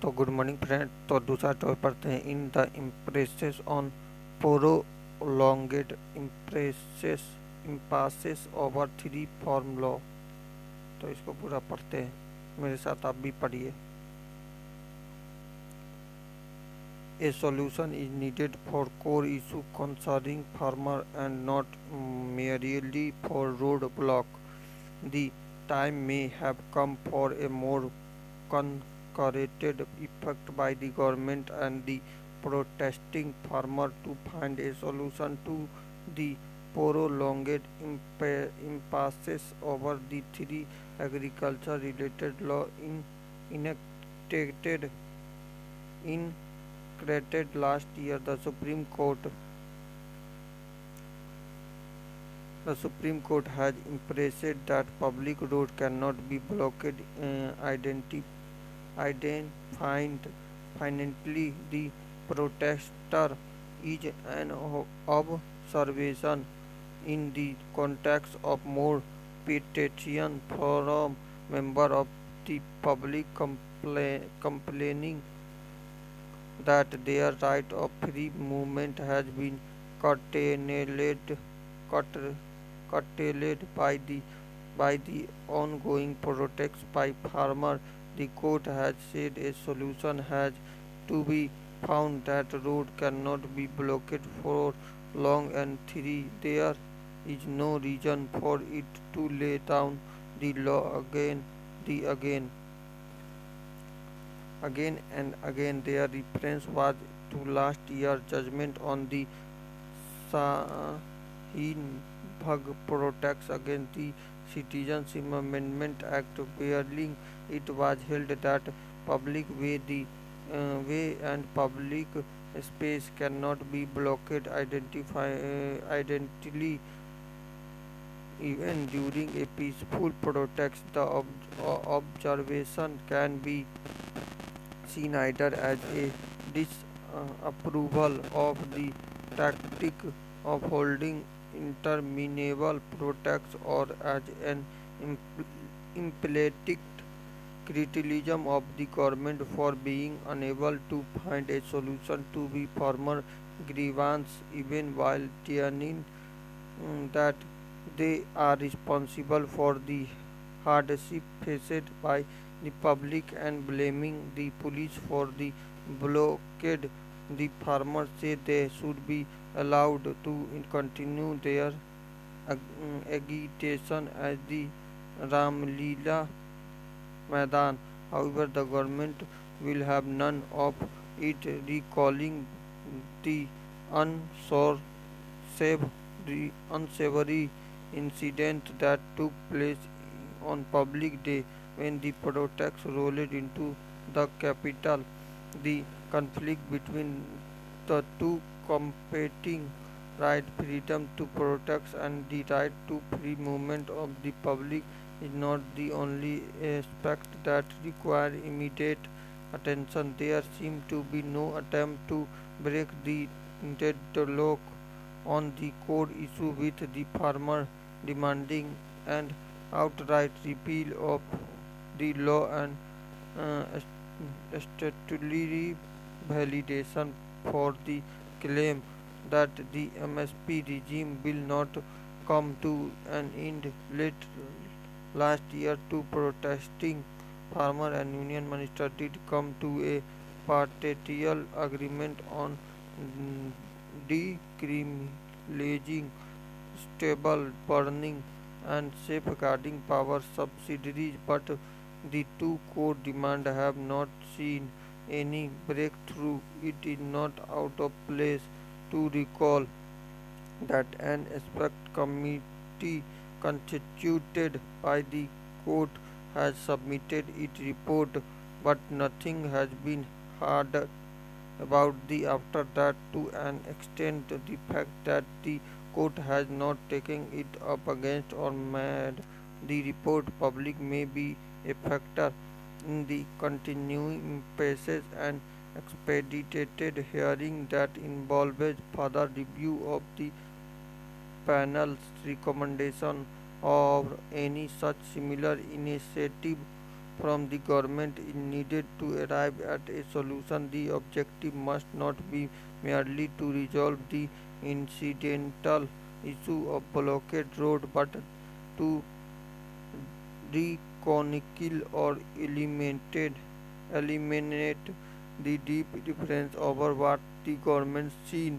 तो good morning friend. तो दूसरा टॉपिक पढ़ते हैं। In the impresses on prolonged impresses impasses over three form law. तो इसको पूरा पढ़ते हैं, मेरे साथ आप भी पढ़िए। A solution is needed for core issue concerning farmer and not merely for roadblock. The time may have come for a more concerted effort by the government and the protesting farmer to find a solution to the prolonged impasses over the three agriculture related law enacted in created last year. The Supreme Court has impressed that public road cannot be blocked indefinitely. The protester is an observation in the context of more petition from member of the public complaining that their right of free movement has been curtailed, curtailed by the ongoing protests by farmers. The court has said a solution has to be found that road cannot be blocked for long and three. There is no reason for it to lay down the law the again again and again. Their reference was to last year's judgment on the Sahin-Bhag protest against the Citizenship Amendment Act, wherein it was held that public way and public space cannot be blocked identically even during a peaceful protest. The observation can be seen either as a disapproval of the tactic of holding interminable protests or as an implicit criticism of the government for being unable to find a solution to the former grievance, even while denying that they are responsible for the hardship faced by the public and blaming the police for the blockade. The farmers say they should be allowed to continue their agitation as the Ramlila Maidan. However, the government will have none of it, recalling the unsavory unsavory incident that took place on public day when the protests rolled into the capital. The conflict between the two competing right, freedom to protest and the right to free movement of the public, is not the only aspect that require immediate attention. There seems to be no attempt to break the deadlock on the core issue, with the farmer demanding an outright repeal of the law and statutory validation for the claim that the MSP regime will not come to an end. Late last year, two protesting farmer and union minister did come to a partial agreement on decriminalizing stable burning and safeguarding power subsidiaries, but the two core demands have not seen any breakthrough. It is not out of place to recall that an expert committee constituted by the court has submitted its report, but nothing has been heard about the after that. To an extent, the fact that the court has not taken it up against or made the report public may be a factor in the continuing process. An expedited hearing that involves further review of the panel's recommendation or any such similar initiative from the government is needed to arrive at a solution. The objective must not be merely to resolve the incidental issue of blockade road, but to reconcile or eliminate the deep difference over what the government sees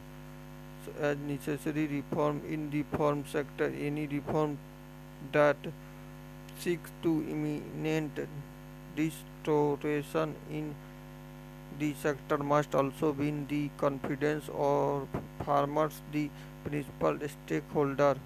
as necessary reform in the farm sector. Any reform that seeks to imminent restoration in the sector must also win the confidence of farmers, the principal stakeholder.